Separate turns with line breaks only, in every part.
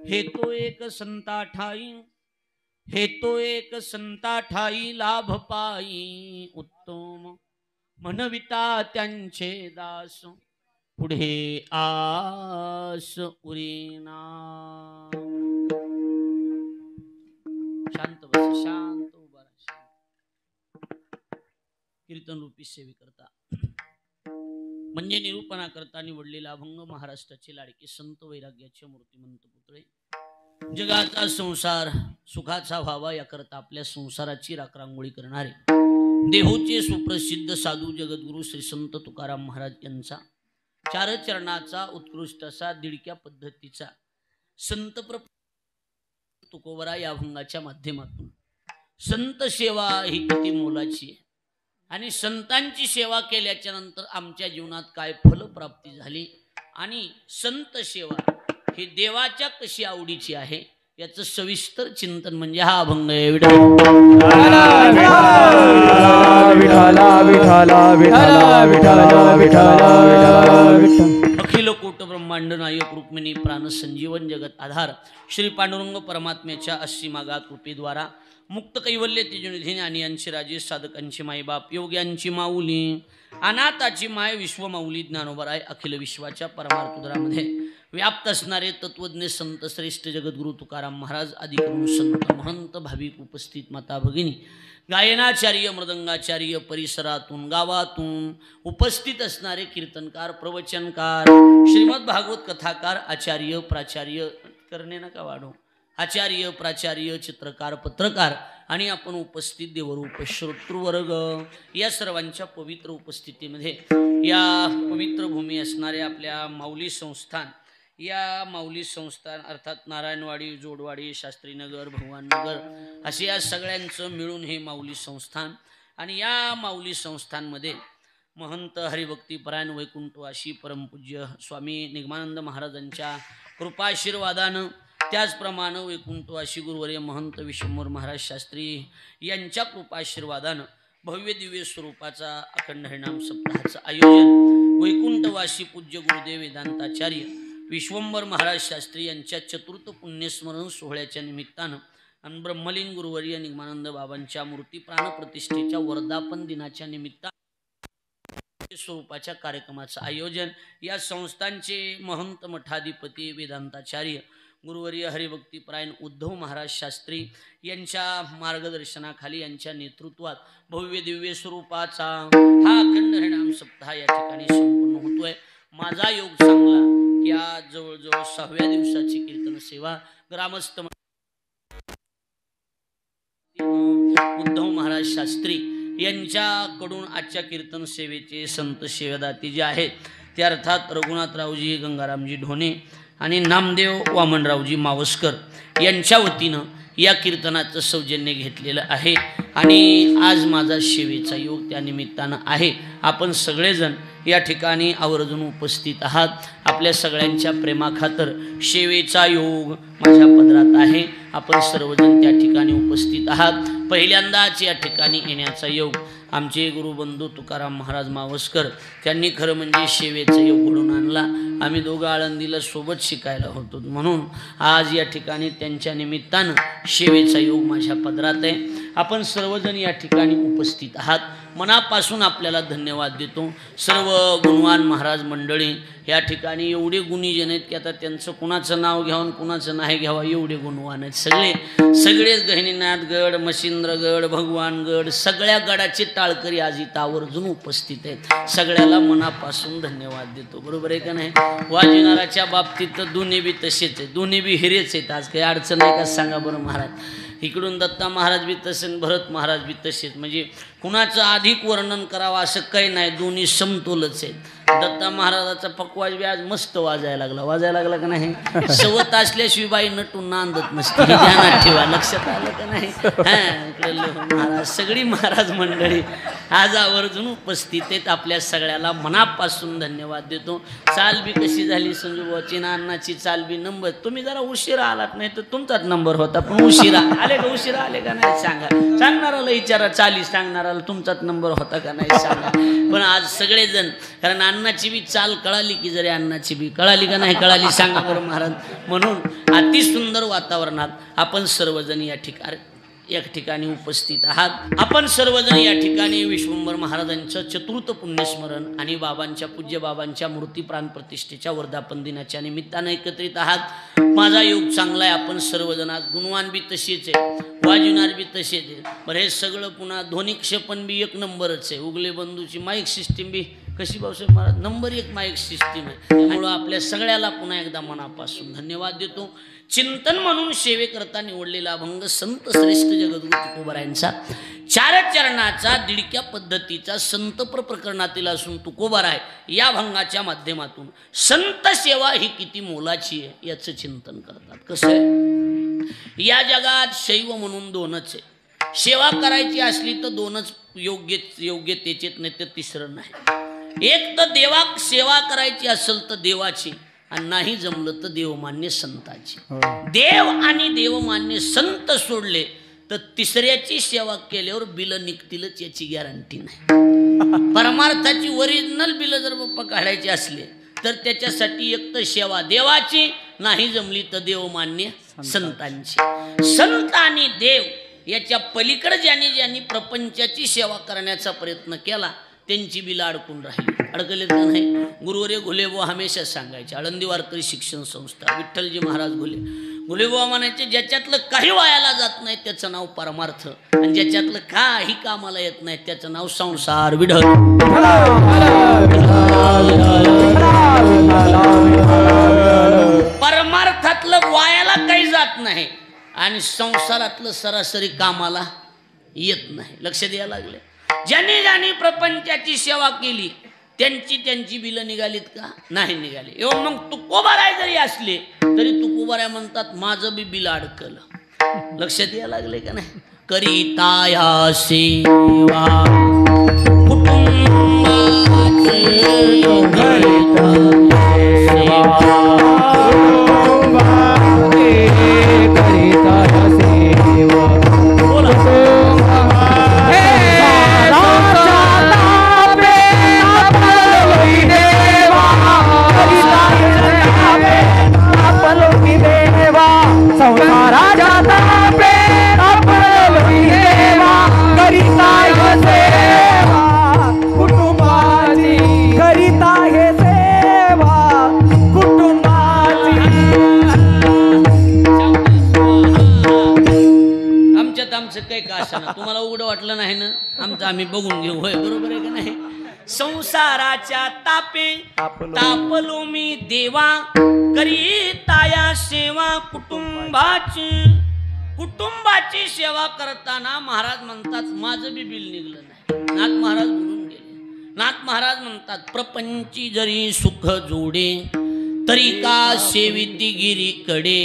हे तो एक संता ठाई, हे तो एक संता ठाई लाभ पाई उत्तम म्हणविता त्यांचे दास पुढे आस उरेना। शांत बस, शांत उभा राहा। कीर्तन रूपी सेवी करता म्हणजे निरूपणा करता निवडलेला अभंग महाराष्ट्राचे लाडके संत वैराग्याचे मूर्तिमंत पुतळे। जगाचा संसार सुखाचा व्हावा याकरता आपल्या संसाराची राखरांगोळी करणारे देहूचे सुप्रसिद्ध साधू जगद्गुरु श्री संत तुकाराम महाराज यांचा चार चरणाचा उत्कृष्ट असा दिडक्या पद्धतीचा संत तुकोबरा या अभंगाच्या माध्यमातून संत सेवा ही किती मोलाची आहे आणि संतांची सेवा केल्याच्या नंतर आमच्या जीवनात काय फलप्राप्ती झाली आणि संत सेवा ही देवाच्या कशी आवडीची आहे याचं सविस्तर चिंतन म्हणजे हा अभंग आहे। अखिल कोट ब्रह्मांड नायक रुक्मिणी प्राण संजीवन जगत आधार श्री पांडुरंग परमात्म्याच्या असीमागात कृपेद्वारा मुक्त कैवल्य तेजनिधी ज्ञानियांची राजे साधकांची मायबाप योग्यांची माऊली अनाथाची माय विश्वमाऊली ज्ञानोबराय अखिल विश्वाच्या परमार्थुद्रामध्ये व्याप्त असणारे तत्वज्ञ संत श्रेष्ठ जगद्गुरु तुकाराम महाराज आदी करून संत महंत भाविक उपस्थित माता भगिनी गायनाचार्य मृदंगाचार्य परिसरातून गावातून उपस्थित असणारे कीर्तनकार प्रवचनकार श्रीमद भागवत कथाकार आचार्य प्राचार्य करणे नका वाढो आचार्य प्राचार्य चित्रकार पत्रकार आणि आपण उपस्थित देवरूप श्रोतृवर्ग या सर्वांच्या पवित्र उपस्थितीमध्ये या पवित्र भूमी असणाऱ्या आपल्या माऊली संस्थान या माऊली संस्थान अर्थात नारायणवाडी जोडवाडी शास्त्रीनगर भगवाननगर असे या सगळ्यांचं मिळून हे माऊली संस्थान आणि या माऊली संस्थानमध्ये महंत हरिभक्तीपरायण वैकुंठवासी परमपूज्य स्वामी निगमानंद महाराजांच्या कृपाशीर्वादानं त्याचप्रमाणे वैकुंठवासी गुरुवर्य महंत विश्वंभर महाराज शास्त्री यांच्या कृपाशीर्वादानं भव्य दिव्य स्वरूपाचा अखंड हरिनाम सप्ताहाचं आयोजन वैकुंठवासी पूज्य गुरुदेव वेदांताचार्य विश्वंभर महाराज शास्त्री यांच्या चतुर्थ पुण्यस्मरण सोहळ्याच्या निमित्तानं आणि ब्रह्मलीन गुरुवर्य निगमानंद बाबांच्या मूर्ती प्राणप्रतिष्ठेच्या वर्धापन दिनाच्या निमित्तानं स्वरूपाच्या कार्यक्रमाचं आयोजन या संस्थांचे महंत मठाधिपती वेदांताचार्य गुरुवर्य हरिभक्तीपरायण उद्धव महाराज शास्त्री यांच्या मार्गदर्शनाखाली यांच्या नेतृत्वात भव्य दिव्य स्वरूपाचा हा अखंड हरिनाम सप्ताह या ठिकाणी संपन्न होतोय। माझा योग चांगला या जवळजवळ 6व्या दिवसाची कीर्तन सेवा ग्रामस्थ उद्धव महाराज शास्त्री यांच्याकडून आजच्या कीर्तन सेवेचे संत सेवादाती जे आहेत ते अर्थात रघुनाथरावजी गंगारामजी ढोणे आणि नामदेव वामनरावजी मावस्कर यांच्या वतीनं या कीर्तनाचं सौजन्य घेतलेलं आहे आणि आज माझा सेवेचा योग त्या निमित्तानं आहे। आपण सगळेजण या ठिकाणी आवर्जून उपस्थित आहात। आपल्या सगळ्यांच्या प्रेमाखातर सेवेचा योग माझ्या पदरात आहे। आपण सर्वजण त्या ठिकाणी उपस्थित आहात। पहिल्यांदाच या ठिकाणी येण्याचा योग आमचे गुरुबंधू तुकाराम महाराज मावस्कर त्यांनी खरं म्हणजे सेवेचा योग घडून आणला। आम्ही दोघं आळंदीला सोबत शिकायला होतो म्हणून आज या ठिकाणी त्यांच्या निमित्तानं सेवेचा योग माझ्या पदरात आहे। आपण सर्वजण या ठिकाणी उपस्थित आहात। मनापासून आपल्याला धन्यवाद देतो। सर्व गुणवान महाराज मंडळी या ठिकाणी एवढे गुणीजन आहेत की आता त्यांचं कुणाचं नाव घ्यावं कुणाचं नाही घ्यावं एवढे गुणवान आहेत। सगळेच गहिनीनाथ गड मशिंद्रगड भगवानगड सगळ्या गडाचे टाळकरी आज इथं आवर्जून उपस्थित आहेत। सगळ्याला मनापासून धन्यवाद देतो। बरोबर आहे का नाही? वाजिनाराच्या बाबतीत तर दोन्ही बी तसेच आहे, दोन्ही बी हिरेच आहेत। आज काही अडचण आहे का सांगा बरं महाराज? इकडून दत्ता महाराज बी तसे भरत महाराज बी तसेच, म्हणजे कुणाचं अधिक वर्णन करावं असं काही नाही, दोन्ही समतोलच आहेत। दत्ता महाराजाचा पकवाज बी आज मस्त वाजायला लागला का नाही? सवत असल्याशिवाय बाई नटून नांदत नसते, हे ध्यानात ठेवा। लक्षात आलं का नाही? इकडे महाराज सगळी महाराज मंडळी आज आवर्जून उपस्थित आहेत। आपल्या सगळ्याला मनापासून धन्यवाद देतो। चाल बी कशी झाली संजूबाची नानाची चाल बी नंबर, तुम्ही जरा उशिरा आलात नाही तर तुमचाच नंबर होता, पण उशिरा आले का नाही सांगा। सांगणाराला विचारा, चाली सांगणाराला तुमचाच नंबर होता का नाही सांगा। पण आज सगळेजण कारण अण्णाची बी चाल कळाली की जरी अण्णाची बी कळाली का नाही कळाली सांगा बरं महाराज. म्हणून अतिसुंदर वातावरणात आपण सर्वजण या ठिकाणी उपस्थित आहात. आपण सर्वजण या ठिकाणी विश्वंभर महाराजांचं चतुर्थ पुण्यस्मरण आणि बाबांच्या पूज्य बाबांच्या मूर्ती प्राण प्रतिष्ठेच्या वर्धापन दिनाच्या निमित्तानं एकत्रित आहात. माझा योग चांगला आहे. आपण सर्वजण आज गुणवान बी तसेच आहे, वाजविणार बी तसेच आहे. बरं हे सगळं पुन्हा ध्वनी क्षेपण बी एक नंबरच आहे. उगले बंधूची माईक सिस्टीम बी कशी Bhausaheb Maharaj number 1 mike system आहे. त्यामुळं आपल्या सगळ्याला पुन्हा एकदा मनापासून धन्यवाद देतो. चिंतन म्हणून सेवेकरता निवडलेला अभंग संत श्रेष्ठ जगद्गुरु तुकोबारायांचा 4 चरणाचा दिडक्या पद्धतीचा संतपर प्रकरणातील असून तुकोबाराय या भंगाच्या माध्यमातून संत सेवा ही किती मोलाची आहे याचं चिंतन करतात. कसं आहे या जगात शैव म्हणून 2च आहे. सेवा करायची असली तर 2च योग्यतेचेत नाही तर तिसरं नाही. एक तर देवा सेवा करायची असेल तर देवाची आणि नाही जमलं तर देवमान्य संताची. देव आणि देवमान्य संत सोडले तर तिसऱ्याची सेवा केल्यावर बिल निघतीलच याची गॅरंटी नाही. परमार्थाची ओरिजिनल बिल जर बाप्पा काढायची असले तर त्याच्यासाठी एक तर सेवा देवाची नाही जमली तर देवमान्य संतांची. संत आणि देव याच्या पलीकडे ज्यांनी प्रपंचाची सेवा करण्याचा प्रयत्न केला त्यांची बिलं अडकून राहिली. अडकले तर नाही. गुरुवर्य घुलेबुवा हमेशा सांगायचे. आळंदी वारकरी शिक्षण संस्था विठ्ठलजी महाराज घुलेबुवा म्हणायचे ज्याच्यातलं काही वायाला जात नाही त्याचं नाव परमार्थ आणि ज्याच्यातलं काही कामाला येत नाही त्याचं नाव संसार विढळ. परमार्थातलं वायाला काही जात नाही आणि संसारातलं सरासरी कामाला येत नाही. लक्ष द्यायला लागले. ज्यांनी प्रपंचाची सेवा केली त्यांची बिलं निघालीत का नाही निघाली. एवढं मग तुकोबाराय जरी असले तरी तुकोबाराय म्हणतात माझं बी बिल अडकलं. लक्षात यायला लागले का नाही. करिता या सेवा तुम्हाला उघड वाटलं नाही ना आमचं आम्ही बघून घेऊ. होय बरोबर आहे का नाही. संसाराच्या तापे तापलो मी देवा करीताया सेवा कुटुंबाची सेवा करताना महाराज म्हणतात माझं बी बिल निघलं नाही. नाथ महाराज बोलून गेले. नाथ महाराज म्हणतात प्रपंची जरी सुख जोडे तरी का सेविती गिरीकडे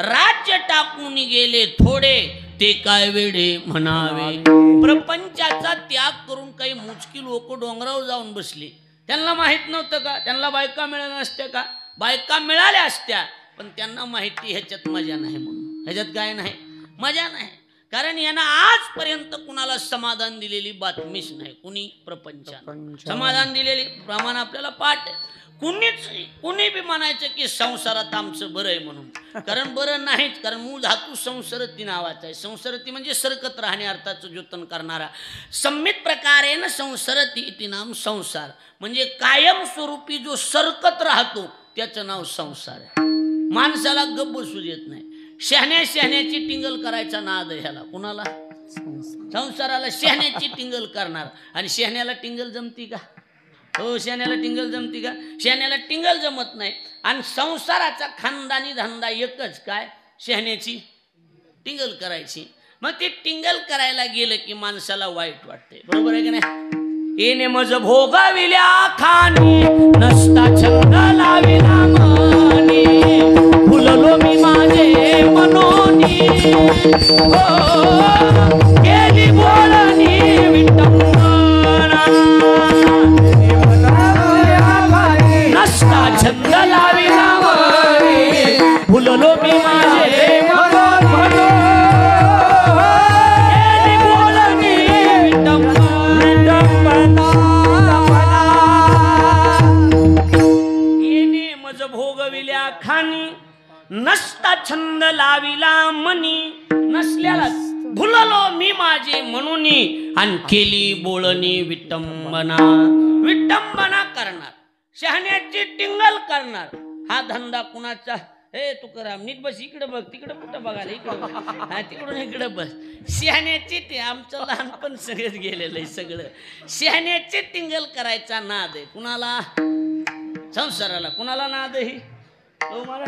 राज्य टाकून गेले थोडे ते काय वेडे म्हणावे. प्रपंचाचा त्याग करून काही मोजकी लोक डोंगरावर जाऊन बसले. त्यांना माहित नव्हतं का त्यांना बायका मिळाल्या नसत्या का. बायका मिळाल्या असत्या पण त्यांना माहिती ह्याच्यात मजा नाही म्हणून. ह्याच्यात काय नाही मजा नाही. कारण यांना आजपर्यंत कुणाला समाधान दिलेली बातमीच नाही. कुणी प्रपंचानं समाधान दिलेली प्रमाण आपल्याला पाठ आहे. कुणी बी म्हणायचं की संसारात आमचं बरं आहे म्हणून. कारण बरं नाहीच. कारण मूळ धातू संसरती नावाचा आहे. संसरती म्हणजे सरकत राहणे अर्थाचं जतन करणारा. संमित प्रकारे न संसरती इति नाम संसार म्हणजे कायमस्वरूपी जो सरकत राहतो त्याचं नाव संसार आहे. माणसाला गप्प बसू देत नाही. शहाण्याची टिंगल करायचा नाद आहे ह्याला. कुणाला संसाराला शहाण्याची टिंगल करणार. आणि शहाण्याला टिंगल जमती का. हो शहाण्याला टिंगल जमती का. शहाण्याला टिंगल जमत नाही. आणि संसाराचा खानदानी धंदा एकच काय शहाण्याची टिंगल करायची. मग ते टिंगल करायला गेलं की माणसाला वाईट वाटते. बरोबर आहे की नाही. येणे मज भोगाविल्या खाणी नसता छंद लाविला मनी फुललो मी माझे मनोनी गेली बोलणी विटंबना नसता छंद लाविला मनी फुललो मी माझे आता छंद लाविला मनी नसल्याला भुललो मी माझे म्हणून आणि केली बोलणी विटंबना विटंबना करणार शहाण्याची टिंगल करणार हा धंदा कुणाचा हे तुकाराम नीट बस इकडे बघ तिकडे कुठं बघायला इकडे हा तिकडून इकडे बस शहाण्याची ते आमचं लहानपण सगळंच गेलेलं आहे सगळं शहाण्याची टिंगल करायचा नाद आहे कुणाला संसाराला कुणाला नाद आहे मला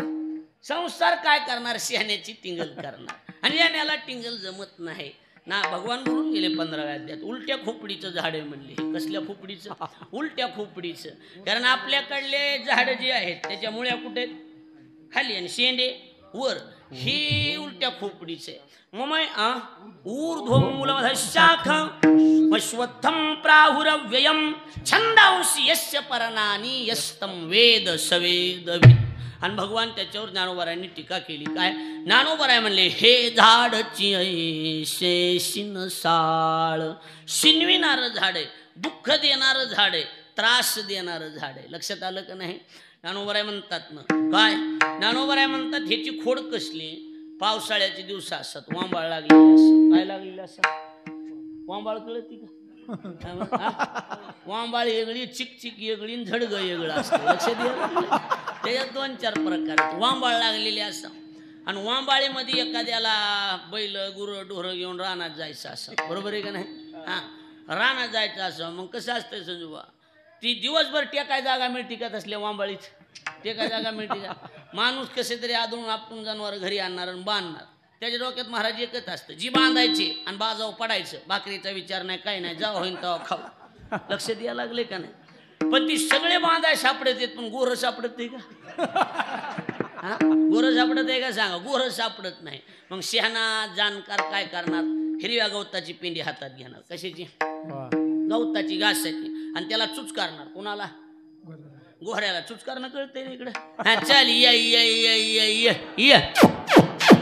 संसार काय करणार शहाण्याची टिंगल करणार आणि याला टिंगल जमत नाही ना भगवान बोलून गेले 15व्या अध्यायात उलट्या खोपडीचं झाड आहे म्हणले कसल्या खोपडीचं उलट्या खोपडीचं कारण आपल्याकडले झाड जे आहेत त्याच्या मुळ्या कुठे खाली आणि शेंडे वर ही उलट्या खोपडीचे मम ऊर्ध्वमूलमध शाख अश्वत्थम प्राहुरव्ययम छंदांशी यस्य परनानी यस्तम वेद सवेद आणि भगवान त्याच्यावर ज्ञानोबारायांनी टीका केली काय ज्ञानोबाराय म्हणले हे झाडची ऐशे शिनसाळ शिनविणारं झाड आहे दुःख देणारं झाड आहे त्रास देणारं झाड आहे लक्षात आलं का नाही ज्ञानोबाराय म्हणतात ना काय ज्ञानोबाराय म्हणतात ह्याची खोड कसली पावसाळ्याचे दिवस असतात वांबाळ लागलेले असतात काय लागलेले असतात वांबाळ कळती का वांबाळ वेगळी चिकचिक वेगळी झडग वेगळं असतं लक्षात घ्या त्याच्यात 2-4 प्रकार आहेत वांबाळ लागलेले असतात आणि वांबाळीमध्ये एखाद्याला बैल गुरं ढोरं घेऊन रानात जायचं असं बरोबर आहे का नाही हां रानात जायचं असं मग कसं असतं संजूबा ती दिवसभर टेकाय जागा मिळते का तसल्या वांबाळीत टेकाय जागा मिळते का माणूस कसे तरी आदळून आपटून जनावर घरी आणणार आणि बांधणार त्याच्या डोक्यात महाराज एकच असतं जी बांधायची आणि बाजावर पडायचं भाकरीचा विचार नाही काही नाही जावं होईन तेव्हा खाऊ लक्ष द्यायला लागले का नाही पण ती सगळे बांधाय सापडत आहेत पण गोरं सापडत नाही का हा गोरं सापडत आहे का सांगा गोरं सापडत नाही मग शहाणा जाणकार काय करणार हिरव्या गवताची पेंडी हातात घेणार कशाची गवताची घासाची आणि त्याला चुचकारणार कोणाला गोहऱ्याला चुचकारणं कळतंय ना इकडं हा चाल या या या या या या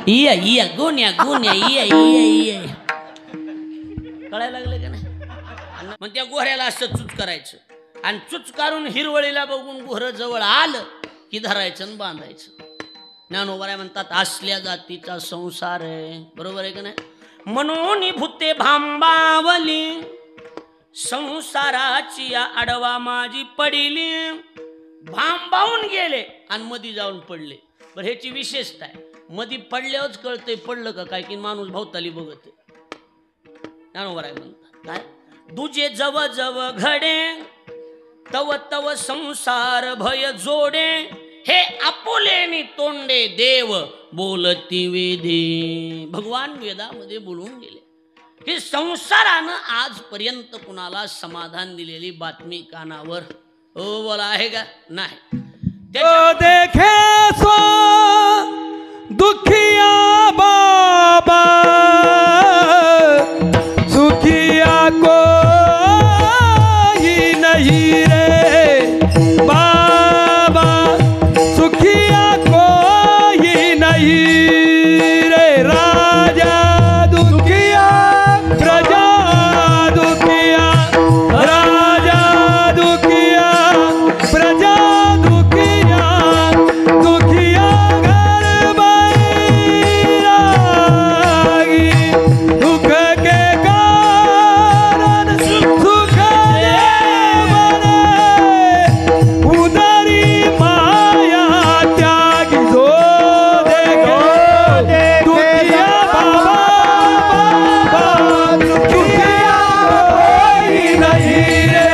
या या गोन्या गोन्या या या या कळायला लागलं का नाही मग त्या गोहऱ्याला असं चुच करायचं आणि चुच काढून हिरवळीला बघून गोहरं जवळ आलं की धरायचं आणि बांधायचं ज्ञानोबाराय म्हणतात असल्या जातीचा संसार आहे बरोबर आहे का नाही म्हणून भूते भांबावली संसाराची आडवा माझी पडिली भांबावून गेले आणि मधी जाऊन पडले बरं ह्याची विशेषता आहे मधी पडल्यावरच कळतंय पडलं का काय की माणूस भोवताली बघत ज्ञानोबाराय म्हणतात काय दुजे जव जव घडे तव तव संसार भय जोडे हे आपुलेनी तोंडे देव बोलती वेदे भगवान वेदामध्ये बोलून गेले की संसारानं आजपर्यंत कुणाला समाधान दिलेली बातमी कानावर ओ बोला आहे का नाही
देखे सो दुखिया बाबा सुखिया को ही नहीं रे बाबा सुखिया को ही नहीं रे राजा दुखिया प्रजा दुखिया राजा दुखिया प्रजा दुखिया दुखिया घर बैरागी दुख के कारण सुख बने उदरी माया त्यागी जो देखो दुखिया बाबा दुखिया कोई नहीं रे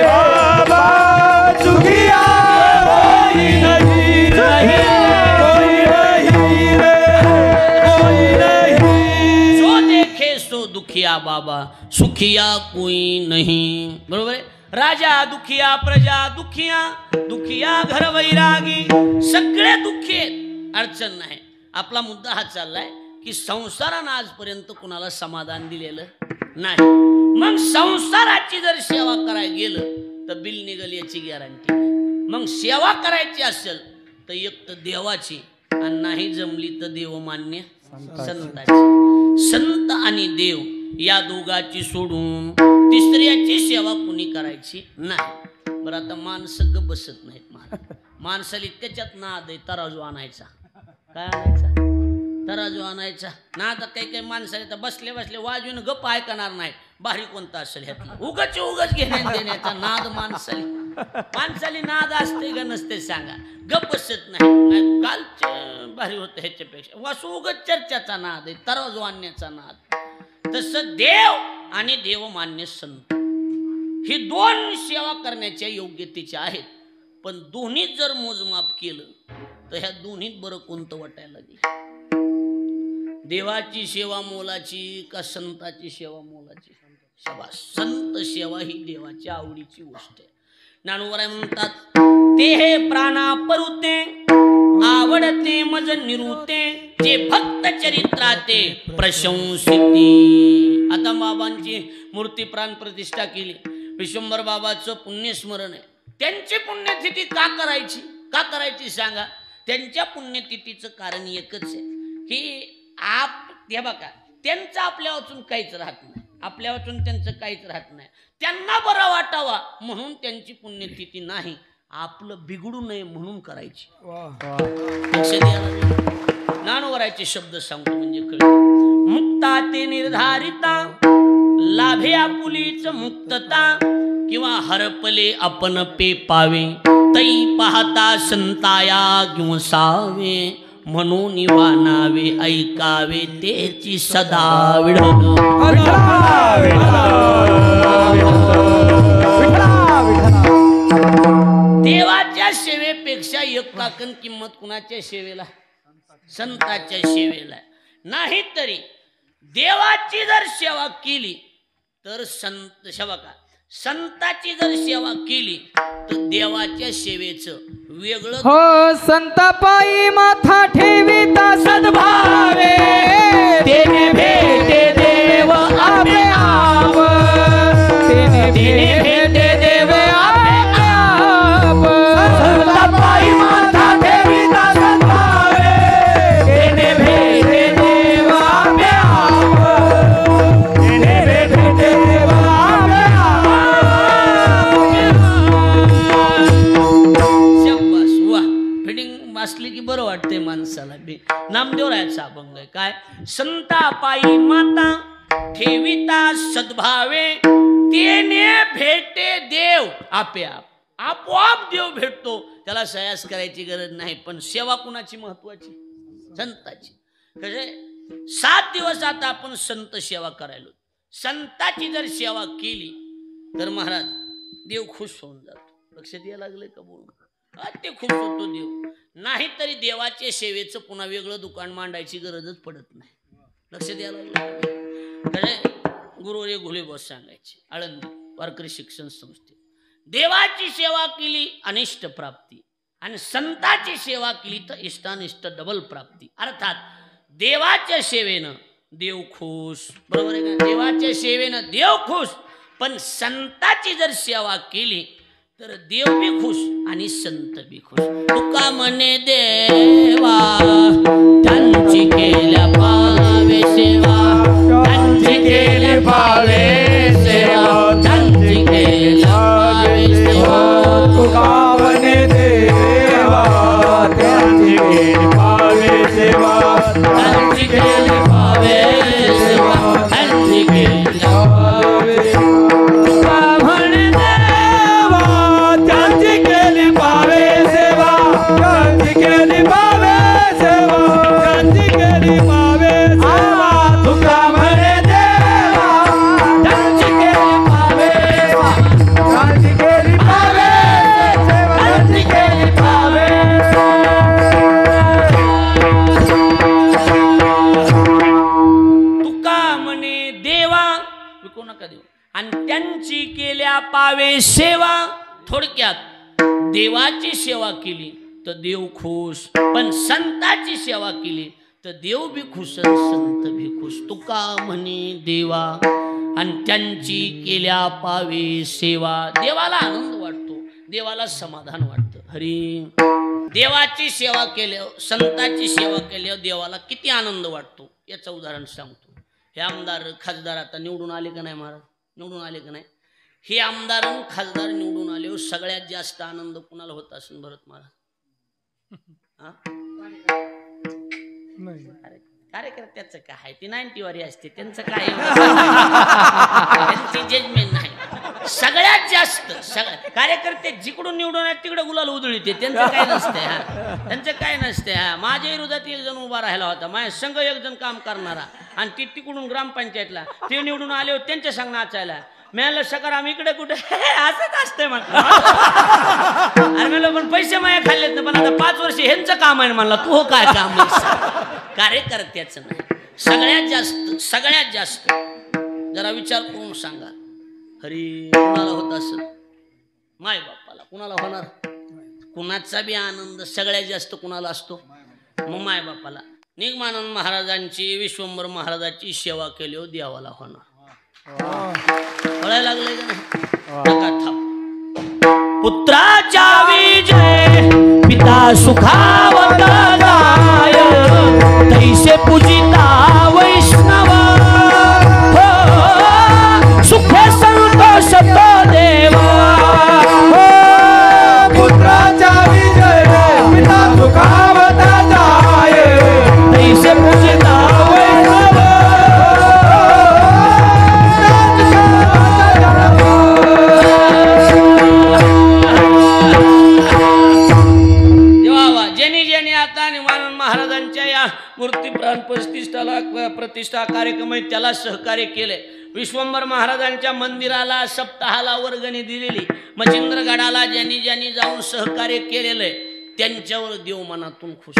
बाबा दुखिया कोई नहीं रे कोई नहीं रे कोई नहीं
जो देखे सो दुखिया बाबा सुखिया कोई नहीं बरोबर आहे राजा दुखिया प्रजा दुखिया दुखिया घर वैरागी सगळे दुःखी आहेत अडचण नाही आपला मुद्दा हा चाललाय की संसारानं आजपर्यंत कुणाला समाधान दिलेलं नाही मग संसाराची जर सेवा करायला गेलं तर बिल निघल याची गॅरंटी मग सेवा करायची असेल तर एक तर देवाची आणि नाही जमली तर देवमान्य संताची संत आणि देव या दोघाची सोडून तिसऱ्याची सेवा कुणी करायची नाही बरं आता माणसं ग बसत नाहीत माणसाला त्याच्यात नाद आहे तराजू आणायचा काय आणायचा तराजू आणायचा ना. आता काही काही माणसाने तर बसले बसले वाजून गप्प ऐकणार नाही. भारी कोणता असेल ह्यातलं उगच घेण्यात देण्याचा नाद माणसाली नाद असते का नसते सांगा. गप्प बसत नाही. कालचे भारी होतं ह्याच्यापेक्षा वासू उगच चर्चाचा नाद आहे तराजू आणण्याचा नाद. तसं देव आणि देवमान्य संत ही दोन सेवा करण्याच्या योग्यतेच्या आहेत. पण दोन्हीत जर मोजमाप केलं तर ह्या दोन्हीत बरं कोणतं वाटायला लागेल. देवाची सेवा मोलाची का संताची सेवा मोलाची. शाबास. संत सेवा ही देवाच्या आवडीची गोष्ट आहे. ज्ञानोबराय म्हणतात ते हे प्राणा परुते आवडते मज निरुते जे भक्त चरित्राते प्रशंसिती. आता बाबांची मूर्ती प्राण प्रतिष्ठा केली. विश्वंभर बाबाचं पुण्यस्मरण आहे. त्यांची पुण्यतिथी का करायची सांगा. त्यांच्या पुण्यतिथीचं कारण एकच आहे की हे बघा त्यांचं आपल्या वाचून काहीच राहत नाही. आपल्या वाचून त्यांचं काहीच राहत नाही. त्यांना बरं वाटावा म्हणून त्यांची पुण्यतिथी नाही. आपलं बिघडू नये म्हणून करायची. लक्ष द्या. ज्ञानोबरायचे शब्द सांगतो म्हणजे कळतं. मुक्ता ते निर्धारिता लाभे आपुलीच मुक्तता किंवा हरपले आपण पे पावे तै पाहता संताया किंवा सावे म्हणून वानावे ऐकावे तेची सदा विढल. देवाच्या सेवेपेक्षा एक काकण किंमत कुणाच्या सेवेला संताच्या सेवेला नाही. तरी देवाची जर सेवा केली तर संताची जर सेवा केली तर देवाच्या सेवेचं वेगळं.
हो संत पायी माथा ठेविता सद्भावे तेने भेटे देव आपे आप. तेने भेटे देव आपे आप. संत पायी माथा ठेविता सद्भावे तेने भेटे देव आपे आप. तेने भेटे देव आपे आप.
असली की बरं वाटते माणसाला बी. नामदेवरायाचा अभंग आहे काय. संता पायी माता ठेविता सद्भावे तेने भेटे देव आपे आप. आपोआप देव भेटतो. त्याला सयास करायची गरज नाही. पण सेवा कुणाची महत्वाची संताची. कसे 7 दिवस आता आपण संत सेवा करायलो. संताची जर सेवा केली तर महाराज देव खुश होऊन जातो. लक्षात यायला लागले का बोलून. ते खुश होतो देव. नाही तरी देवाच्या सेवेचं पुन्हा वेगळं दुकान मांडायची गरजच पडत नाही. लक्ष द्यायला लागलं. गुरुवर्य घुले बॉस सांगायचे आळंदी वारकरी शिक्षण संस्थे. देवाची सेवा केली अनिष्ट प्राप्ती आणि संताची सेवा केली तर इष्टानिष्ट डबल प्राप्ती. अर्थात देवाच्या सेवेनं देव खुश. बरोबर आहे का. देवाच्या सेवेनं देव खुश. पण संताची जर सेवा केली तर देव बी खुश आणि संत बी खुश. तुका म्हणे देवा त्यांची केल्या पावे सेवा. त्यांची केले पावे सेवा. त्यांची केल्या पावे सेवा.
तुका म्हणे देवा त्यांची केली पावे सेवा.
त्यांची केले पावे सेवा. त्यांची केल्या पावे
तुका म्हणे देवा त्यांची केली पावे सेवा. त्यांची केली पावे सेवा. त्यांची केली पावे सेवा. तुका म्हणे देवा त्यांची केली पावे सेवा. त्यांची केली पावे सेवा. त्यांची केली पावे
तुका म्हणे देवा विकू नका देऊ आणि त्यांची केल्या पावे सेवा. थोडक्यात देवाची सेवा केली तर देव खुश. पण संताची सेवा केली तर देव बी खुश आणि संत बी खुश. तुका म्हणे देवा आणि त्यांची केल्या पावे सेवा. देवाला आनंद वाटतो. देवाला समाधान वाटतं. हरी देवाची सेवा केल्यावर संताची सेवा केल्यावर देवाला किती आनंद वाटतो याचं उदाहरण सांगतो. हे आमदार खासदार आता निवडून आले का नाही महाराज. निवडून आले का नाही. हे आमदार आणि खासदार निवडून आले सगळ्यात जास्त आनंद कुणाला होत असेल भरत महाराज.
नाही.
अरे कार्यकर्त्याचं काय ती 90 वारी असते त्यांचं काय त्यांची जजमेंट नाही. सगळ्यात जास्त कार्यकर्ते जिकडून निवडून आहेत तिकडे गुलाल उधळीते त्यांचं काय नसते. त्यांचं काय नसते. माझ्या विरोधात एक जण उभा राहिला होता माझ्या संघ एक जण काम करणारा आणि ती तिकडून ग्रामपंचायतला ते निवडून आले होते त्यांच्या संघ नाचायला. मिळालं सकार आम्ही इकडे कुठे असंच असतंय म्हटलं. अरे म्हणलं पण पैसे माया खाल्लेत ना पण आता 5 वर्ष ह्यांचं काम आहे म्हणला. तू हो काय काम कार्यकर्त्याचं नाही. सगळ्यात जास्त जरा विचार करून सांगा. हरी कुणाला होत असं माय बापाला कुणाला होणार. कुणाचा बी आनंद सगळ्यात जास्त कुणाला असतो मग माय बापाला. निगमानंद महाराजांची विश्वंभर महाराजाची सेवा केली हो देवाला होणार. कळायला लागलंय का नाही. पुत्राच्या विजय पिता सुखावत जाय तैसे पूजिता वैष्णव सुखे संतोष तो देवा.
पुत्राच्या विजय पिता सुखावत जाय
तैसे पूजिता वैष्णव. महाराजांच्या या मूर्ती प्राण प्रतिष्ठा कार्यक्रम त्याला सहकार्य केले. विश्वंभर महाराजांच्या मंदिराला सप्ताहाला वर्गणी दिलेली मच्छिंद्रगडाला ज्यांनी जाऊन सहकार्य केलेलं आहे त्यांच्यावर देव मनातून खुश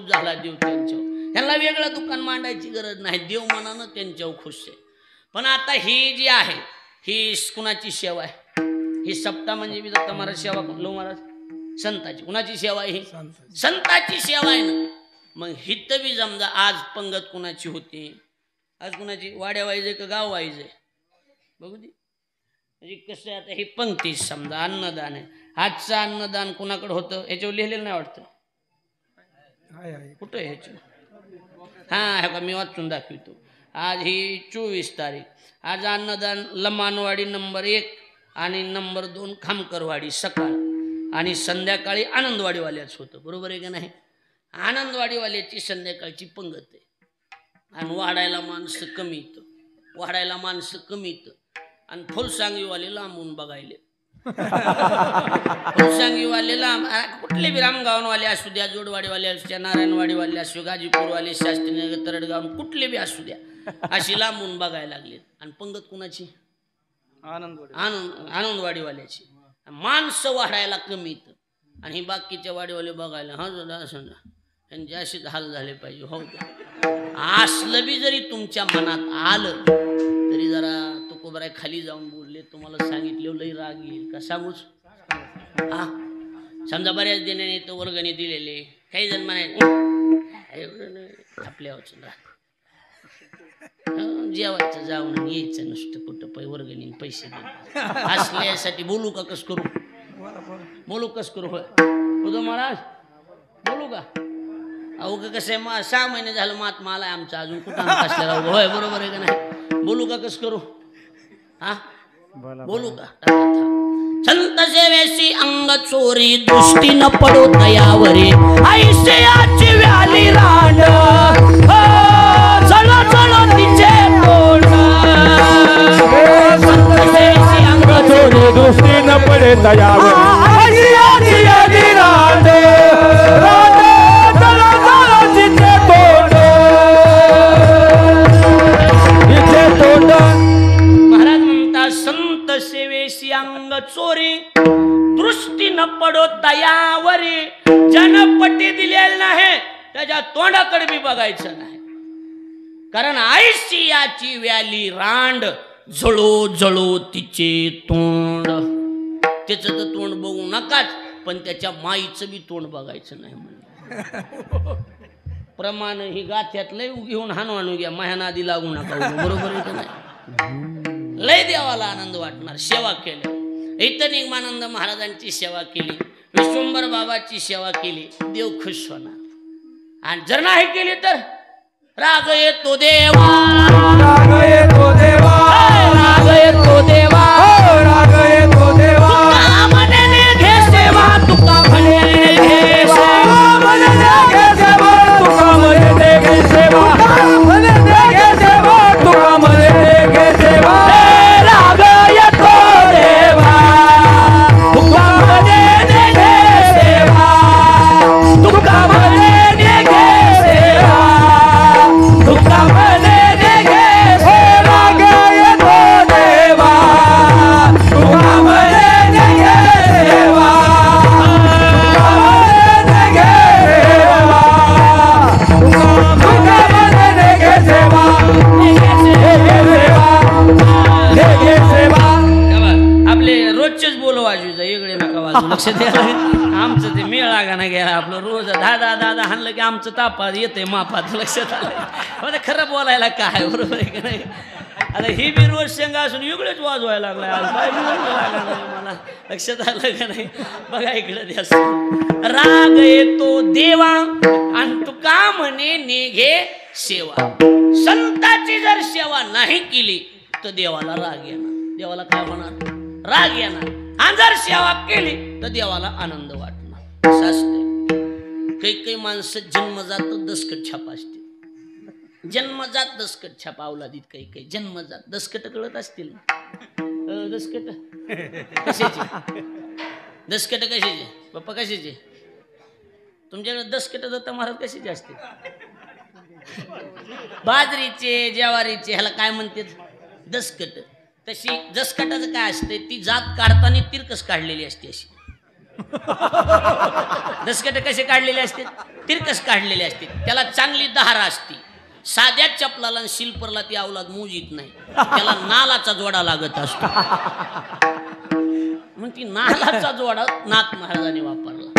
झाला. देव त्यांच्यावर त्यांना वेगळं दुकान मांडायची गरज नाही. देव मनानं त्यांच्यावर खुश आहे. पण आता ही जी आहे ही कुणाची सेवा आहे. ही सप्ताह म्हणजे मी दत्त महाराज सेवा लो महाराज संताची. कुणाची सेवा आहे ही संताची सेवा आहे ना. मग हित बी समजा आज पंगत कुणाची होती. आज कुणाची वाड्या वाईज का गाव वाईज आहे बघू दे. म्हणजे कसं आता ही पंक्ती समजा अन्नदान आहे. आजचं अन्नदान कुणाकडे होतं ह्याच्यावर लिहिलेलं नाही वाटतं. कुठं आहे ह्याच्यावर. हा का मी वाचून दाखवतो. आज ही 24 तारीख. आज अन्नदान लमानवाडी नंबर 1 आणि नंबर 2 खामकरवाडी सकाळ आणि संध्याकाळी आनंदवाडीवाल्याच होतं. बरोबर आहे का नाही. आनंदवाडीवाल्याची संध्याकाळची पंगत आहे आणि वाढायला माणसं कमी येतं आणि फुलसांगीवाले लांबून बघायले. फुलसांगीवाले लांब कुठले बी रामगावनवाले असू द्या जोडवाडीवाले असू द्या नारायणवाडीवाले असू गाजीपूरवाले शास्त्रीनगर तरडगाव कुठले बी असू द्या अशी लांबून बघायला लागले. आणि पंगत कुणाची आनंदवाडीवाल्याची. माणसं वाढायला कमी येतं आणि ही बाकीच्या वाडीवाले बघायला असं त्यांचे असेच हाल झाले पाहिजे. हो असलं बी जरी तुमच्या मनात आलं तरी जरा तुकोबराय खाली जाऊन बोलले तुम्हाला सांगितले लई राग येईल का सांगूच. हा समजा बऱ्याच देण्याने तो वर्गणी दिलेले काही जण म्हणायचे आपल्या जेवायचं जाऊन यायचं नुसतं कुठं वर्गणी पैसे दे असल्यासाठी बोलू का कस करू होय उदो महाराज बोलू का. अहो का कसं आहे 6 महिने झालं महात्मा आलाय आमचा अजून कुठं असलेला होय बरोबर आहे का नाही. बोलू का कस करू. हा बोलू का. संत सेवेसी अंग चोरी दृष्टी न पडो दयावरी ऐशयाची व्याली रांड चलो चलो तिचे तोड. संत सेवेसी अंग चोरी
दृष्टी न पडे दयावरी ऐशयाची व्याली रांड चलो चलो तिचे तोड.
महाराज म्हणतात संत सेवेसी अंग चोरी दृष्टी न पडो दयावरी. जनपटी दिलेली नाही त्याच्या तोंडाकडे बी बघायचं नाही. कारण ऐशियाची व्याली रांड जळो जळो तिचे तोंड. त्याचं तर तोंड बघू नकाच पण त्याच्या माईचं बी तोंड बघायचं नाही म्हणलं. प्रमाण ही गाथ्यात लय घेऊन हानवानू घ्या माह्यानादी लागू नका. बरोबर आहे का नाही. लय देवाला आनंद वाटणार सेवा केल्या. इथं निगमानंद महाराजांची सेवा केली विश्वंभर बाबाची सेवा केली देव खुश होणार. आणि जर नाही केली तर राग येतो देवा
राग येतो देवा
राग येतो देवा
राग येतो देवा.
तुका म्हणे घे सेवा तुका म्हणे घे सेवा
घे सेवा
लक्ष द्यायला आमचं ते मेळ लागा नाही गेला आपलं रोज दादा दादा हाणलं की आमचं तापात येतंय मापात लक्षात आलं खरं बोलायला काय बरोबर आहे का नाही आता ही बी रोज शेंगा असून वेगळेच वाजवायला लागलाय काय मला लक्षात आलं का नाही बघा इकडं द्या राग येतो देवा आणि तू का म्हणे निघे सेवा संताची जर सेवा नाही केली तर देवाला राग येणार देवाला काय होणार राग येणार आणि जर सेवा केली तर देवाला आनंद वाटणार असं असते काही काही माणसं जन्मजात दसकट छापा असते जन्मजात दसकट छापा अवलादीत काही काही जन्मजात दसकट कळत असतील दसकट कशाची दसकट कशाची पप्पा कशाची तुमच्याकडे दसकट दत्त महाराज कशाचे असते बाजरीचे ज्वारीचे ह्याला काय म्हणतात दसकट तशी दसकटाचं काय असते ती जात काढताना तिरकस काढलेली असते अशी दसकट कसे काढलेले असते तिरकस काढलेले असते त्याला चांगली दहारा असते साध्या चपलाला आणि शिल्परला ती अवलाद मोजीत नाही त्याला नालाचा जोडा लागत असतो मग ती नालाचा जोडा नाथ महाराजांनी वापरला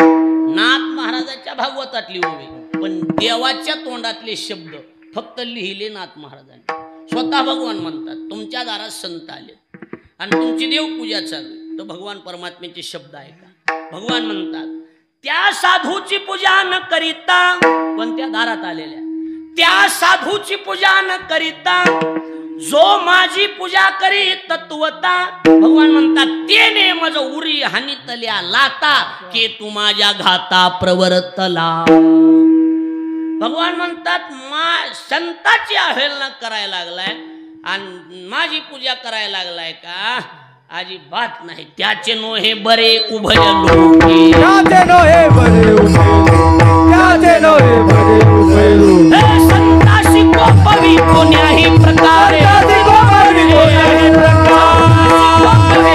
नाथ महाराजाच्या भागवतातली ओवी पण देवाच्या तोंडातले शब्द फक्त लिहिले नाथ महाराजांनी स्वतः भगवान म्हणतात तुमच्या दारात संत आले आणि तुमची देवपूजा चालू तर भगवान परमात्म्याचे शब्द ऐका भगवान म्हणतात त्या साधूची पूजा न करिता पण त्या दारात आलेल्या त्या साधूची पूजा न करिता जो माझी पूजा करी तत्वता भगवान म्हणतात तेने मज उरी हानितल्या लाता के तू माझ्या घाता प्रवर्तला भगवान म्हणतात संताची अवहेलना करायला लागलाय आणि माझी पूजा करायला लागलाय का अजिबात नाही त्याचे नोहे बरे उभय लोके
त्याचे नोहे बरे त्याचे नोहे बरे
संताशी कोपवी कोण्याही प्रकारे त्याचे नोहे बरे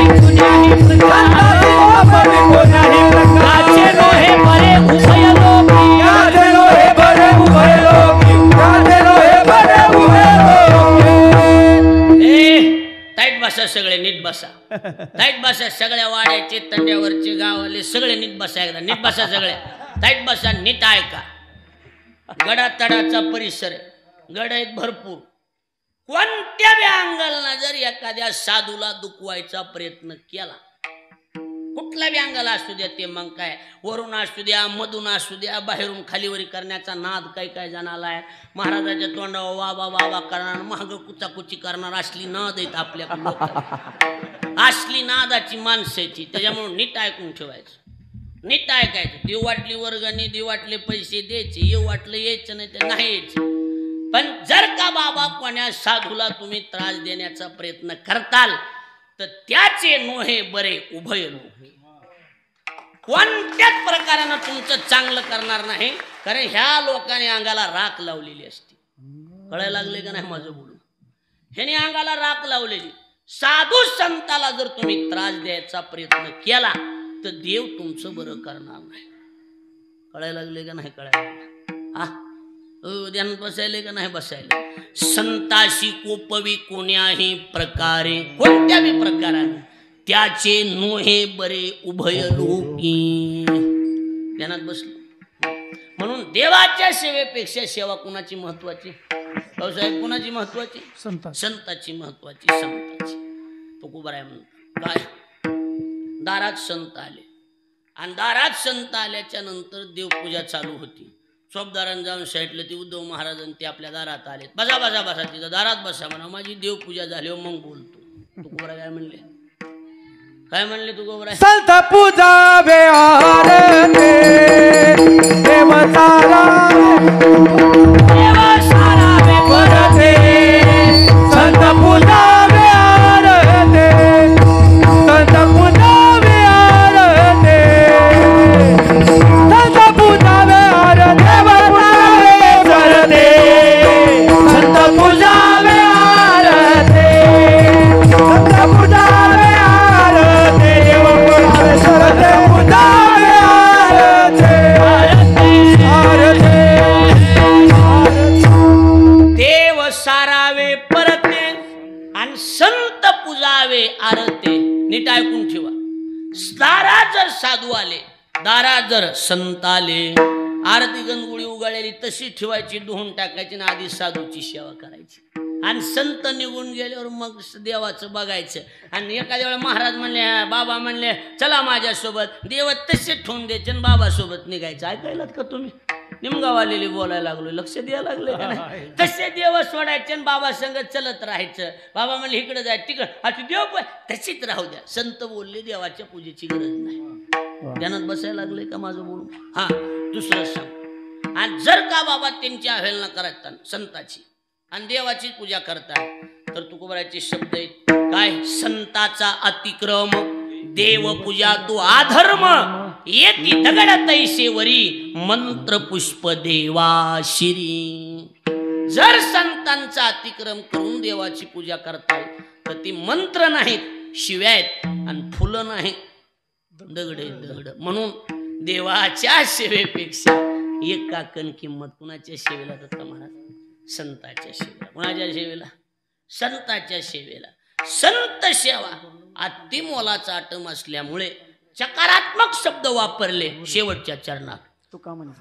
उभय लोके त्याचे नोहे बरे उभय लोके त्याचे नोहे बरे उभय लोके टाईट बसा सगळे नीट बसा टाईट बसा सगळ्या वाड्याचे तंड्यावरचे गावाले सगळे नीट बसा एकदा नीट बसा सगळ्या टाईट बसा नीट ऐका गडा तडाचा परिसर आहे गड आहेत भरपूर कोणत्या बी अंगाला जर एखाद्या साधूला दुखवायचा प्रयत्न केला कुठल्या बी अंगाला असू द्या ते मग काय वरून असू द्या मधून असू द्या बाहेरून खालीवरी करण्याचा नाद काही काय जणाला आहे महाराजाच्या तोंडावर वाबा वाबा करणार महाग कुचाकुची करणार असली नाद आहेत आपल्या असली नादाची माणसाची त्याच्यामुळे नीट ऐकून ठेवायचं नीट ऐकायचं देव वाटली वर्गणी देव वाटले पैसे द्यायचे येऊ वाटलं यायचं नाही ते नाही यायचं पण जर का बाबा कोण्या साधूला तुम्ही त्रास देण्याचा प्रयत्न करताल तर त्याचे नोहे बरे उभय लोके कोणत्याच प्रकारानं तुमचं चांगलं करणार नाही कारण ह्या लोकांनी अंगाला राख लावलेली असते कळायला लागले का नाही माझं बोलून ह्याने अंगाला राख लावलेली साधू संताला जर तुम्ही त्रास द्यायचा प्रयत्न केला तर देव तुमचं बरं करणार नाही कळायला लागले का नाही कळायला ध्यानात बसायले का नाही बसायला संताशी कोपवी कोण्याही प्रकारे कोणत्या बी प्रकाराने त्याचे नोहे बरे उभय लोकी ध्यानात बसलो म्हणून देवाच्या सेवेपेक्षा सेवा कुणाची महत्वाची साहेब कुणाची महत्वाची संताची महत्वाची संताची तो कुबराय म्हणतो काय दारात संत आले आणि दारात संत आल्याच्या नंतर देवपूजा चालू होती चौकदारांनी जाऊन सांगितलं ते उद्धव महाराजांनी ते आपल्या दारात आले बसा बसा बसा तिथं दारात बसा म्हणा माझी देवपूजा झाली मग बोलतो तू कुबराय काय म्हणले तू कुबराय
संत पूजा बेआरते देव सारा वे परते संत पूजा बेआरते संत पूजा बेआरते संत पूजा बेआरते संत पूजा बेआरते संत पूजा
देव सारावे परते आणि संत पूजावे आरते नीट ऐकून ठेवा दारात जर साधू आले, दारात जर संत आले, आरती गणगुळी उगाळलेली तशी ठेवायची, धुवून टाकायची ना आधी साधूची सेवा करायची आणि संत निघून गेल्यावर मग देवाचं बघायचं. आणि एखाद्या वेळा महाराज म्हणले, बाबा म्हणले चला माझ्यासोबत, देव तसे ठेवून द्यायचे आणि बाबासोबत निघायचं. ऐकायलात का तुम्ही? निमगावालेली बोलायला लागलो, लक्ष द्यायला लागले का नाही? तसे देव सोडायचे आणि बाबा संगत चलत राहायचं. बाबा म्हणले इकडे जाय तिकडं, आता देव तशीच राहू द्या. संत बोलले देवाच्या पूजेची गरज नाही. ध्यानात बसायला लागले का माझं बोलून? हा, दुसरं सांग. आणि जर का बाबा त्यांची अवहेलना करतात संताची आणि देवाची पूजा करतात, तर तुकोबाराचे शब्द आहेत काय? संताचा अतिक्रम देवपूजा तू अधर्म, येती दगड तैसेवरी मंत्र पुष्प देवाशिरी. जर संतांचा अतिक्रम करून देवाची पूजा करताय तर ती मंत्र नाहीत, शिव्या आहेत आणि फुलं नाहीत, दगडे दगड. म्हणून देवाच्या सेवेपेक्षा एक काकण किंमत. कुणाच्या सेवेला? दत्त महाराज. संताच्या सेवेला. कुणाच्या सेवेला? संताच्या सेवेला. संत सेवा अतिमोलाचा आटम असल्यामुळे सकारात्मक शब्द वापरले शेवटच्या चरणात.
तुका म्हणे